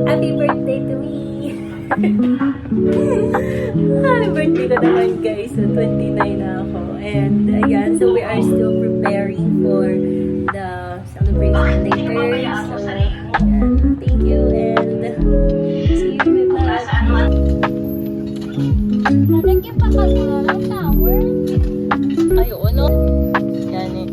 Happy birthday to me! Happy birthday ko naman guys. So 29 na ako. And ayan, so we are still preparing for the celebration later. So ayan, thank you and see you in my vlog. Nalagyan pa ka ng tower. Ay, oo no? Yan eh.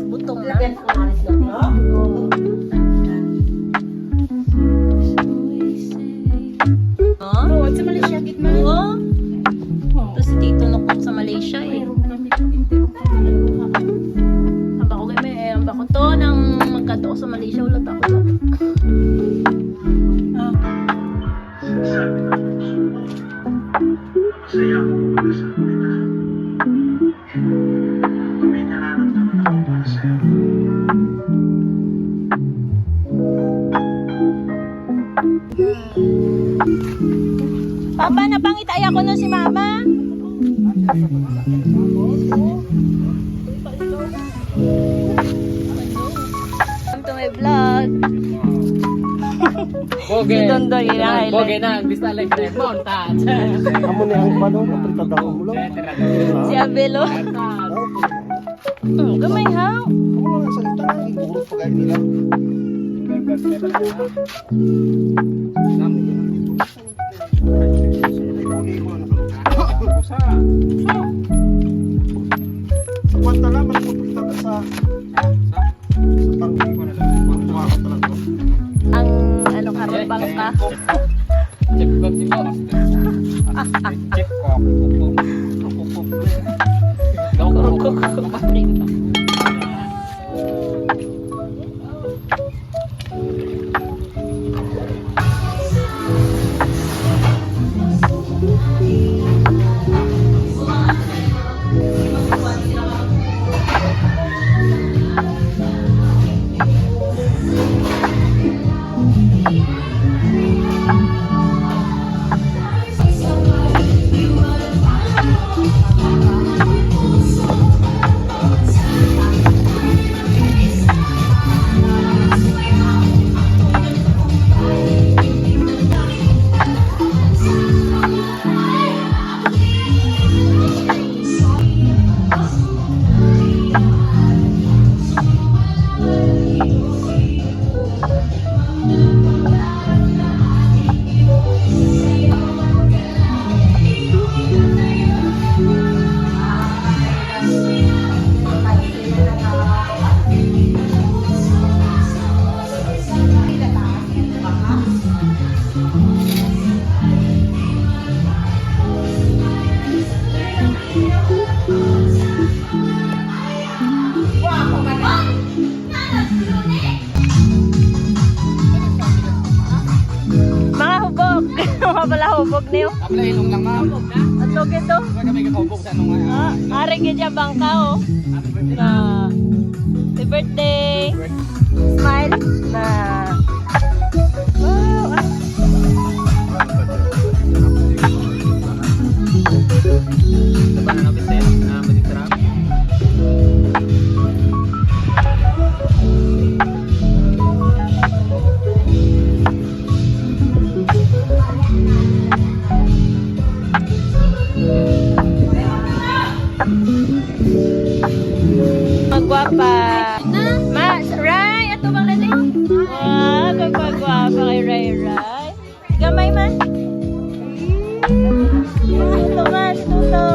Butong na. Oo, sa Malaysia, gitna. Oo. Ito si Tito Nukok sa Malaysia eh. Hamba ko kayo may hamba ko to nang magkato ko sa Malaysia. Ulat ako lang. Masaya ako magkasama kita. May nararamdaman ako para sa'yo. Papa, napangitay ako nun si Mama. Welcome to my vlog. Boge. Si Dondon, yun ang highlight. Boge na, bista like red montage. Amo ni ang pano, pagtadaw mo lang. Si Abelo. Gamay ha? Amo lang ang salita na, iguro pagay nila. Sa kwanta lang, magpupunta ka sa tanggi ko na lang. Tumakot ka lang to. Ang ano karupang ka. Check ko, check ko. Check ko. Mga hubog. Mga pala hubog niyo. Apla ilong lang ma'am. At log ito. Huwag kami kakahubog sa anong Ari kaya bangka oh. Na happy birthday. Smile na. Wow. Diba na nabisin na maditrap? Magwapa. Ma, Ray, ato bang lali? Ah, magwapa kay Ray Ray. Gamay man. Ito man, ito.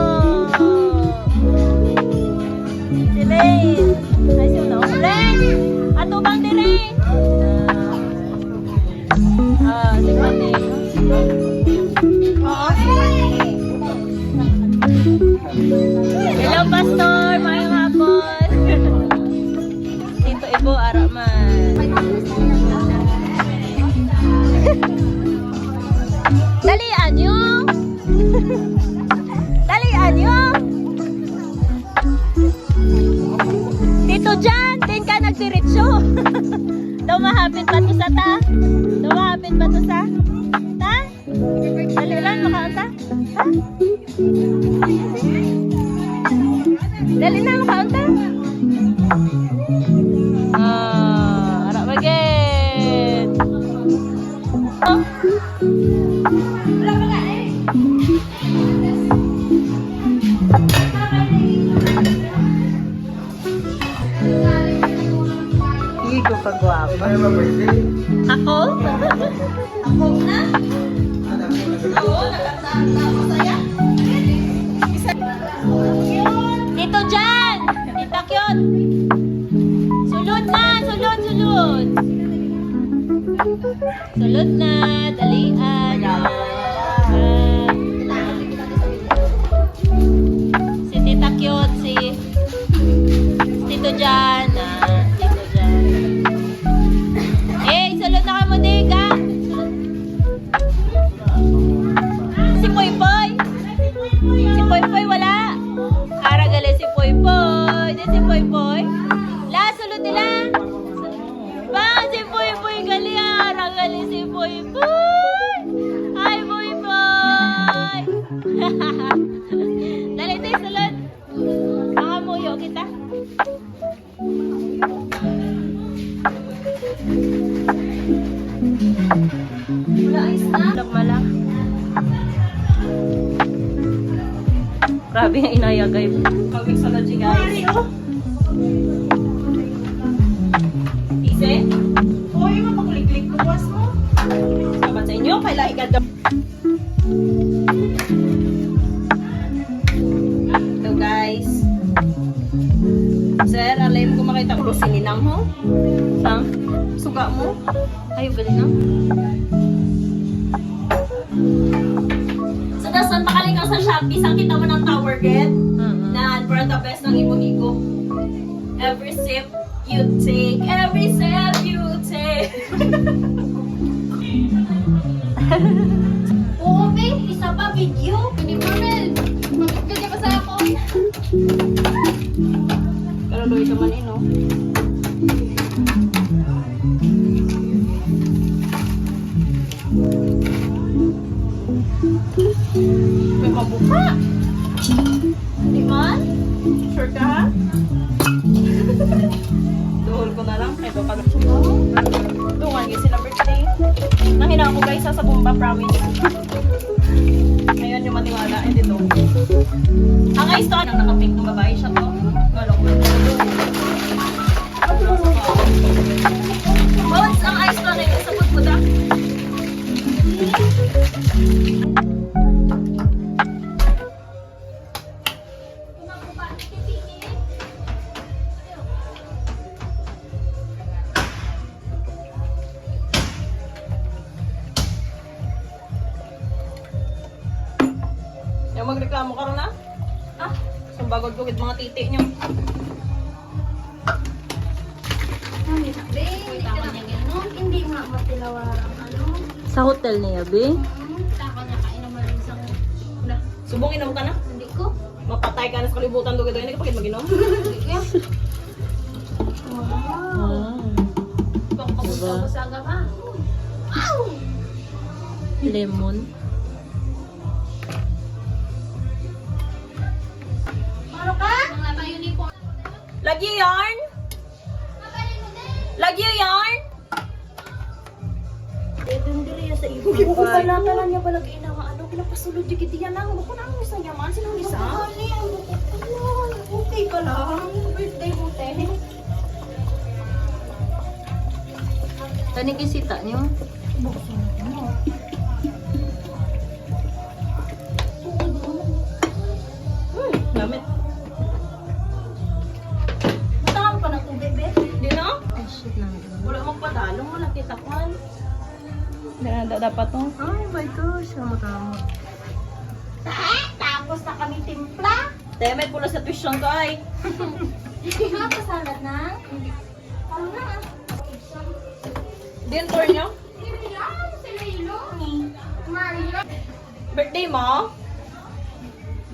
Si Ray. Ay, si Uno. Ray, ato bang di Ray? Si Pati. Hello, Pastor. Mayong hapon. Tito Ibo, Araman. Dalian nyo. Dalian nyo. Tito Jan, din ka nagdiretso. Dumahapit pa to sa ta. Dumahapit pa to sa ta. Dali lang, makaanta. Ha? Dali na, makaunta. Harap bagay. Oh. Hindi ko pagwapa. Ako? Ako na? Oo, nakasaya. Dito dyan! Tita Kyot! Sulod na! Sulod! Sulod! Sulod na! Dalian! Si Tita Kyot, si Tito Jan. Tito Jan. Eh, sulod na ka mo, Dega! Si Poy Poy! Si Poy Poy wala! Aragali si Poy Poy! Di si Poy Poy! La, sulod nila! Ba, si Poy Poy gali! Aragali si Poy Poy! Hi, Poy Poy! Dali, tayo sulod! Pangamuyo kita! Malak. Grabe ang inayagay. Pagwig sa lodging guys. Ise? Hoy, mapakuliklik ko buwas mo. Sabat sa inyo, kay lahi ka daw. Ito guys. Sir, alam ko makita ko si Ninang ho. Sang? Suga mo? Ayaw galing na. So, dasan pakaling ka sa Shopee, sang kita mo ng Tower Get. Na, for the best ng ibo-igo. Every sip you take, every sip you take. Oo, babe. Isa pa video. Hindi mo rin. Magkakagya pa sa ako. Pero doy ka man no? May mabuka. Di man? Sure ka ha? Duhol ko na lang. Ito ka na. Dungan yung sila birthday. Nanghinaan ko guys sa Bomba Promise. Ngayon yung matiwala. Eh dito. Ang guys to, anong nakapink ng babae siya to. Galok na. Bones, ang ice to na yung sabot ko da. Yung magreklamo ka rin na? Ah, sumbagod ko mga titi nyo. Babe, hindi ka na ganun. Hindi nga matilawarang ano. Sa hotel niya, Be? Taka na kainom mo rin sa Subong inom ka na? Hindi ko. Mapatay ka na sa kalibutan doon. Hindi ka pakit mag-inom? Hindi ko. Ah, Bang pamunta ko sa agama. Wow! lemon. Maro ka? Mga tayo ni po. Lagi yarn? Lagi yarn? Doon diri sa ibo. Hindi ko pala talan niya pala ina nga ano pinapasulod di kiti yan ang ko nang isa yaman sinong isa. Ani ang okay ka lang. Birthday mo te. Tani kisita niyo? Gamit. Matang pa na to bebe. Di na? Ay, shit na. Wala magpadalong. Wala kita kwan. Dapat to. Ay my gosh. Kamot-kamot. Tapos na kami timpla. Te, may pula sa tuition ko ay. Hindi nga pasalad na. Ano na? Din tour nyo? Hindi lang sila ilong. Mario. Birthday mo?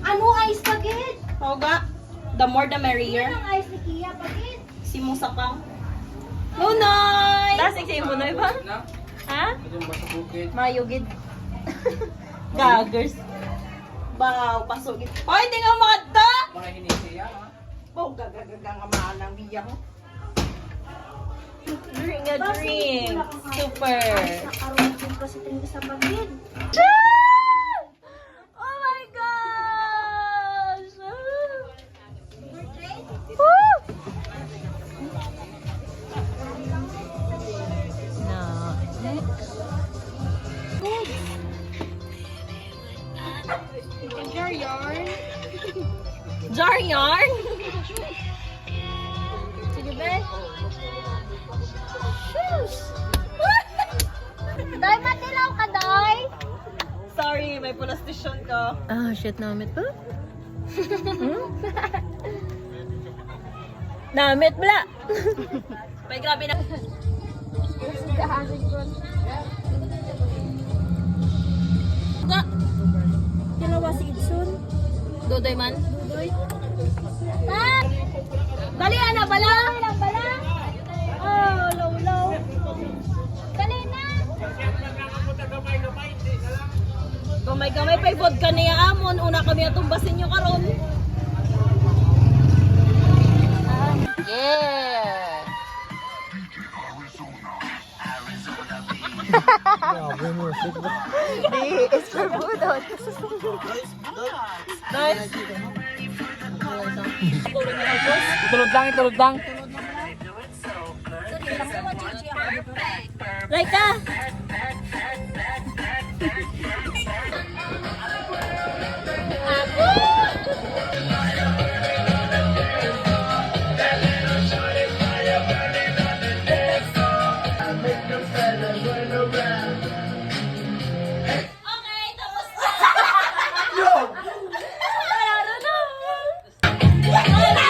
Ano ay spaghetti? Oo ga. The more the merrier. Ang ay si Kia pagit. Si Musa pang. Nunoy! Lasing sa yung Nunoy ba? Na? Ha? Ito yung basa bukid. Mayugid. Gaggers. Baw, pasugit. Hoy, di nga makadta! Mga hinisiya, ha? Baw, gagagagang amahan ng biyak mo. Drink a drink. Super. Nakaroon din kasi tingin sa bagid. Oh my gosh! Woo! No. Jar yarn. Jar yarn? Sige ba? Shoes! Day, matilaw ka, Day. Sorry, may pulastisyon ko. Ah, shit, namit ba? Namit bla! May grabe na. Ga! Dalawa si Idson. Dodoy man? Doy. Ah! Dali, ana, bala! Bala. Oh, low. Dali na. Gamay-gamay pa yung vodka niya amon. Una kami atumbasin nyo karon. Yeah! It's for budot. Nice. Tulog lang. Laika! Okay, tapos na! Wala na!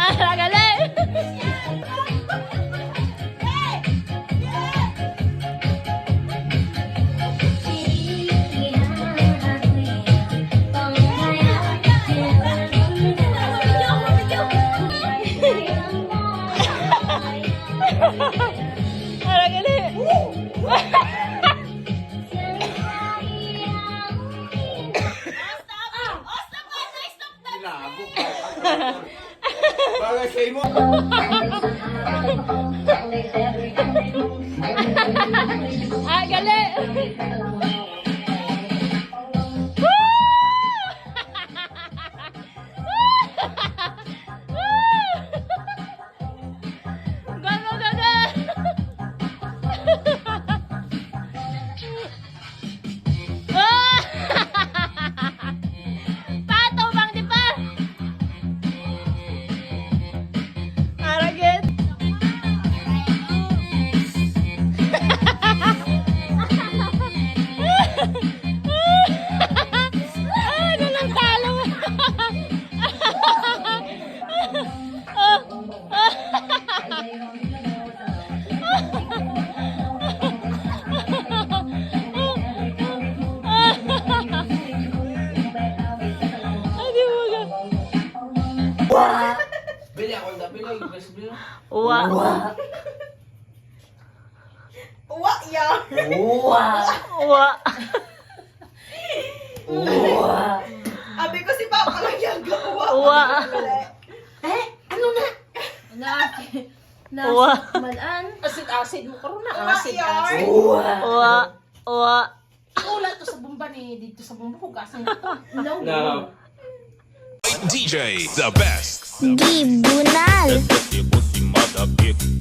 Ah, galing! Ah, galing! Bagay sa imo. Ah, galing! Gago, gago! Pato, bang di pa? Aragit! Ah, nalang talo! Adi mo ga. Bili ako ng bilog. Uwa. Uwa ya. Uwa. Abi ko si Papa lang yung gawa. Uwa. Ano na? Uwa. Malan. Acid mo karon na. Uwa yarn. Uwa. Uwa. Wala to sa bomba ni dito sa bomba hugasan ko to. No. DJ, the best. Di Bunal. Pussy mother bitch.